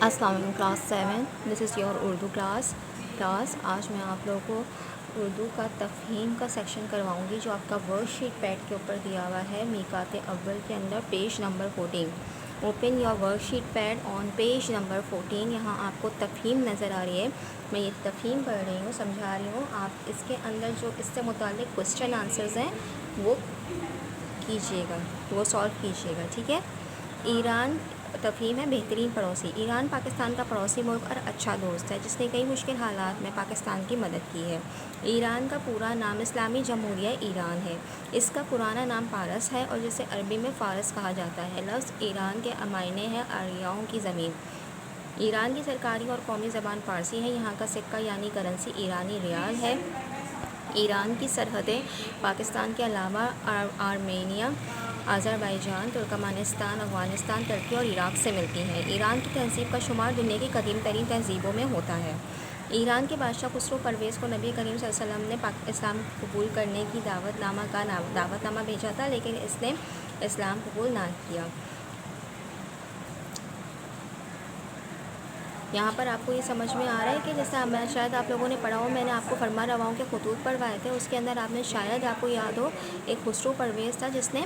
السلام علیکم class 7، this is your Urdu class آج میں آپ لوگوں کو اردو کا تفہیم کا سیکشن کرواؤں گی جو آپ کا ورک شیٹ پیڈ کے اوپر دیا ہوا ہے میقات اول کے اندر page number 14۔ Open your worksheet pad on page number 14۔ یہاں آپ کو تفہیم نظر آ رہی ہے، میں یہ تفہیم پڑھ رہی ہوں، سمجھا رہی ہوں۔ آپ اس کے اندر جو اس سے متعلق کوشچن آنسرز ہیں وہ کیجیے گا، وہ سالو کیجیے گا، ٹھیک ہے۔ ایران تفہیم ہے بہترین پڑوسی۔ ایران پاکستان کا پڑوسی ملک اور اچھا دوست ہے جس نے کئی مشکل حالات میں پاکستان کی مدد کی ہے۔ ایران کا پورا نام اسلامی جمہوریہ ایران ہے۔ اس کا پرانا نام پارس ہے اور جسے عربی میں فارس کہا جاتا ہے۔ لفظ ایران کے معنی ہے آریاؤں کی زمین۔ ایران کی سرکاری اور قومی زبان فارسی ہے۔ یہاں کا سکہ یعنی کرنسی ایرانی ریال ہے۔ ایران کی سرحدیں پاکستان کے علاوہ آرمینیا، آذربائیجان، ترکمانستان، افغانستان، ترکی اور عراق سے ملتی ہیں۔ ایران کی تہذیب کا شمار دنیا کی قدیم ترین تہذیبوں میں ہوتا ہے۔ ایران کے بادشاہ خسرو پرویز کو نبی کریم صلی اللہ علیہ وسلم نے اسلام قبول کرنے کی دعوت نامہ بھیجا تھا، لیکن اس نے اسلام قبول نہ کیا۔ یہاں پر آپ کو یہ سمجھ میں آ رہا ہے کہ جیسا میں شاید آپ لوگوں نے پڑھا ہو، میں نے آپ کو فرما رواؤں کے خطوط پڑھوائے تھے، اس کے اندر آپ نے شاید آپ کو یاد ہو ایک خسرو پرویز تھا جس نے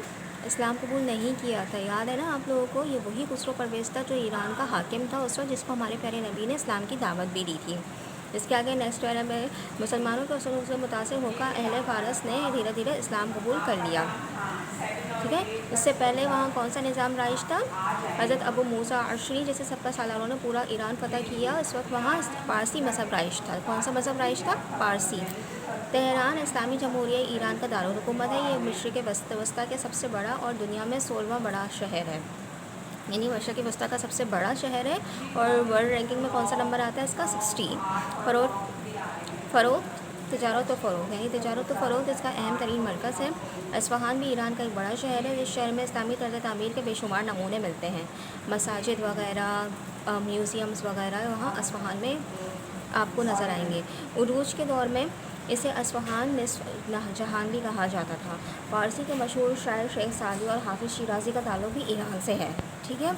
اسلام قبول نہیں کیا تھا، یاد ہے نا آپ لوگوں کو؟ یہ وہی خسرو پرویز تھا جو ایران کا حاکم تھا اس وقت، جس کو ہمارے پیارے نبی نے اسلام کی دعوت بھی دی تھی۔ اس کے آگے نیکسٹ والا میں مسلمانوں کے اصولوں سے متاثر ہو کر اہل فارس نے دھیرے دھیرے اسلام قبول کر لیا، ٹھیک ہے۔ اس سے پہلے وہاں کون سا نظام رائج تھا؟ حضرت ابو موسیٰ اشعری جیسے 70 سالاروں نے پورا ایران فتح کیا۔ اس وقت وہاں پارسی مذہب رائج تھا۔ کون سا مذہب رائج تھا؟ پارسی۔ تہران اسلامی جمہوریہ ایران کا دارالحکومت ہے۔ یہ مشرق وسطیٰ کے سب سے بڑا اور دنیا میں 16واں بڑا شہر ہے، یعنی مشرق وسطیٰ کا سب سے بڑا شہر ہے، اور ورلڈ رینکنگ میں کون سا نمبر آتا ہے اس کا؟ 60۔ فروخت تجارت و فروغ، یعنی تجارت و فروغ اس کا اہم ترین مرکز ہے۔ اصفہان بھی ایران کا ایک بڑا شہر ہے۔ اس شہر میں اسلامی طرز تعمیر کے بے شمار نمونے ملتے ہیں، مساجد وغیرہ، میوزیمز وغیرہ وہاں اصفہان میں آپ کو نظر آئیں گے۔ عروج کے دور میں اسے اصفہان نصف جہان بھی کہا جاتا تھا۔ فارسی کے مشہور شاعر شیخ سعدی اور حافظ شیرازی کا تعلق بھی ایران سے ہے، ٹھیک ہے۔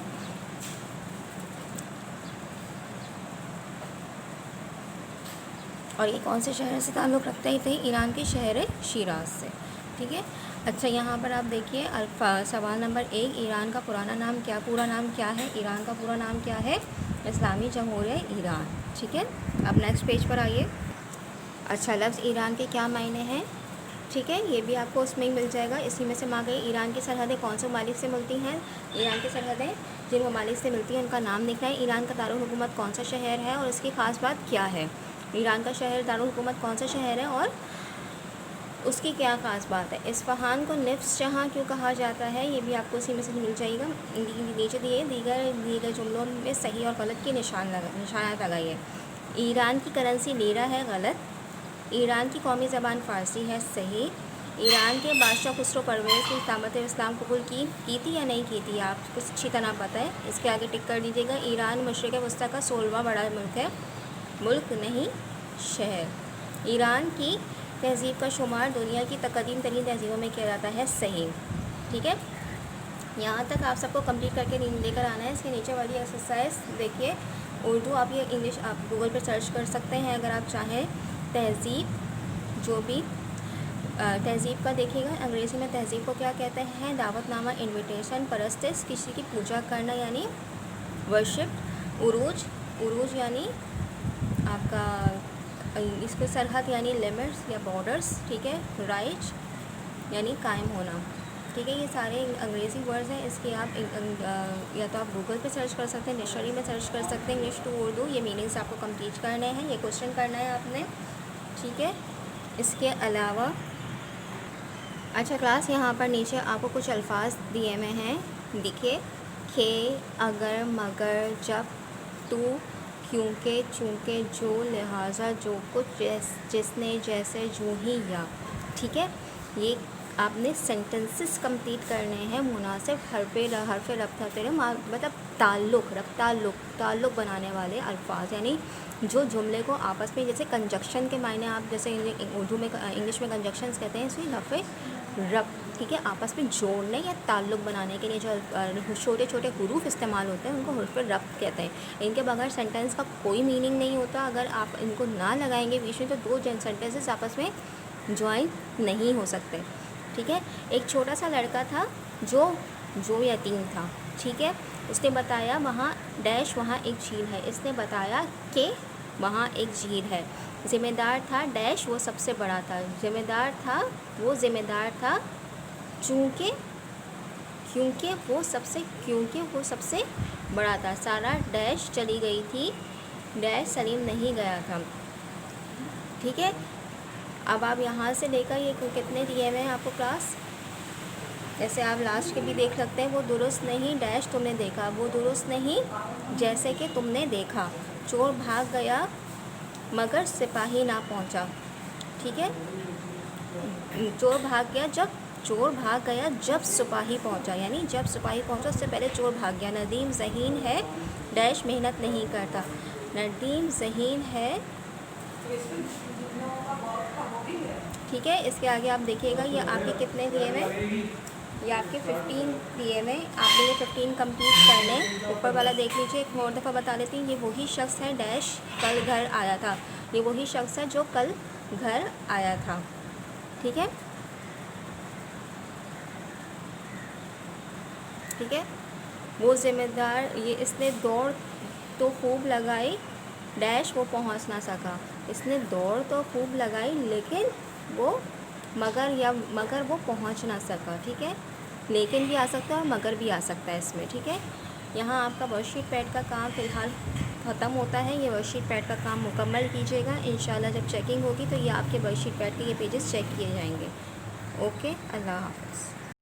اور یہ کون سے شہر سے تعلق رکھتے تھے؟ ایران کے شہر شیراز سے، ٹھیک ہے۔ اچھا، یہاں پر آپ دیکھیے سوال نمبر 1، ایران کا پورا نام کیا ہے؟ ایران کا پورا نام کیا ہے؟ اسلامی جمہوریہ ایران، ٹھیک ہے۔ اب نیکسٹ پیج پر آئیے۔ اچھا، لفظ ایران کے کیا معنی ہیں؟ ٹھیک ہے، یہ بھی آپ کو اس میں ہی مل جائے گا، اسی میں سے مانگے۔ ایران کی سرحدیں کون سے ممالک سے ملتی ہیں؟ ایران کی سرحدیں جن ممالک سے ملتی ہیں ان کا نام لکھنا ہے۔ ایران کا دارالحکومت کون سا شہر ہے اور اس کی خاص بات کیا ہے؟ ایران کا دارالحکومت کون سا شہر ہے اور اس کی کیا خاص بات ہے؟ اصفہان کو نصف جہاں کیوں کہا جاتا ہے؟ یہ بھی آپ کو اسی میں سے مل جائے گا۔ نیچے دیگر جملوں میں صحیح اور غلط کے نشانات لگائیے۔ ایران کی کرنسی لیرا ہے، غلط۔ ایران کی قومی زبان فارسی ہے، صحیح۔ ایران کے بادشاہ خسرو پرویز نے دعوت اسلام قبول کی تھی یا نہیں کی تھی؟ آپ کو اچھی طرح پتہ ہے، اس کے آگے ٹک کر دیجیے گا۔ ایران مشرق وسطیٰ کا 16واں بڑا ملک ہے، ملک نہیں شہر۔ ایران کی تہذیب کا شمار دنیا کی قدیم ترین تہذیبوں میں کیا جاتا ہے، صحیح، ٹھیک ہے۔ یہاں تک آپ سب کو کمپلیٹ کر کے لے کر آنا ہے۔ اس کے نیچے والی ایکسرسائز دیکھیے، اردو آپ یہ انگلش آپ گوگل پہ سرچ کر سکتے ہیں اگر آپ چاہیں۔ تہذیب، جو بھی تہذیب کا دیکھیے گا، انگریزی میں تہذیب کو کیا کہتے ہیں؟ دعوت نامہ، انویٹیشن، پرستش، کسی کی پوجا کرنا یعنی ورشپ۔ عروج یعنی آپ کا اس کے سرحد یعنی لیمٹس یا بارڈرس، ٹھیک ہے۔ رائج یعنی قائم ہونا، ٹھیک ہے۔ یہ سارے انگریزی ورڈز ہیں، اس کے آپ یا تو آپ گوگل پہ سرچ کر سکتے ہیں، ڈکشنری میں سرچ کر سکتے ہیں، انگلش ٹو اردو، یہ میننگس آپ کو کمپلیٹ کرنے ہیں، یہ کوشچن کرنا ہے آپ نے، ٹھیک ہے۔ اس کے علاوہ اچھا کلاس، یہاں پر نیچے آپ کو کچھ الفاظ دیے ہوئے ہیں، دیکھیے۔ کہ، اگر، مگر، جب، تو، کیونکہ، چونکہ، جو، لہٰذا، جو کچھ، جس نے، جیسے، جو ہی، یا، ٹھیک ہے۔ یہ آپ نے سینٹنسز کمپلیٹ کرنے ہیں مناسب حرف ربط مطلب تعلق بنانے والے الفاظ، یعنی جو جملے کو آپس میں، جیسے کنجکشن کے معنی آپ جیسے اردو میں انگلش میں کنجکشنز کہتے ہیں، اس میں حرف ربط ٹھیک ہے، آپس میں جوڑنے یا تعلق بنانے کے لیے جو چھوٹے چھوٹے حروف استعمال ہوتے ہیں ان کو حروف ربط کہتے ہیں. ان کے بغیر سینٹینس کا کوئی میننگ نہیں ہوتا. اگر آپ ان کو نہ لگائیں گے بیچ میں تو دو سینٹینسز آپس میں جوائن نہیں ہو سکتے. ٹھیک ہے. ایک چھوٹا سا لڑکا تھا جو یتیم تھا. ٹھیک ہے. اس نے بتایا وہاں ڈیش وہاں ایک جھیل ہے. اس نے بتایا کہ وہاں ایک جھیل ہے. ذمہ دار تھا ڈیش وہ سب سے بڑا تھا. ذمہ دار تھا کیونکہ وہ سب سے بڑا تھا. سارا ڈیش چلی گئی تھی. ڈیش سلیم نہیں گیا تھا. ٹھیک ہے. اب آپ یہاں سے لے کر یہ کتنے دیے ہوئے ہیں آپ کو کلاس، جیسے آپ لاسٹ کے بھی دیکھ سکتے ہیں. وہ درست نہیں ڈیش تم نے دیکھا، وہ درست نہیں جیسے کہ تم نے دیکھا. چور بھاگ گیا مگر سپاہی نہ پہنچا. ٹھیک ہے. چور بھاگ گیا جب سپاہی پہنچا، یعنی جب سپاہی پہنچا اس سے پہلے چور بھاگ گیا. ندیم ذہین ہے ڈیش محنت نہیں کرتا. ندیم ذہین ہے. ٹھیک ہے. اس کے آگے آپ دیکھیے گا یہ آپ کے کتنے دیے ہوئے، یہ آپ کے 15 دیے ہوئے. آپ نے یہ 15 کمپلیٹ کر لیں. اوپر والا دیکھ لیجیے. ایک اور دفعہ بتا دیتی ہوں. یہ وہی شخص ہے ڈیش کل گھر آیا تھا. یہ وہی شخص ہے جو کل گھر آیا تھا. ٹھیک ہے. ٹھیک ہے. وہ ذمہ دار، یہ اس نے دوڑ تو خوب لگائی ڈیش وہ پہنچ نہ سکا. اس نے دوڑ تو خوب لگائی لیکن وہ مگر وہ پہنچ نہ سکا. ٹھیک ہے. لیکن بھی آ سکتا ہے اور مگر بھی آ سکتا ہے اس میں. ٹھیک ہے. یہاں آپ کا ورک شیٹ پیڈ کا کام فی الحال ختم ہوتا ہے. یہ ورک شیٹ پیڈ کا کام مکمل کیجیے گا. انشاءاللہ جب چیکنگ ہوگی تو یہ آپ کے ورک شیٹ پیڈ کے یہ پیجز چیک کیے جائیں گے. اوکے. اللہ حافظ.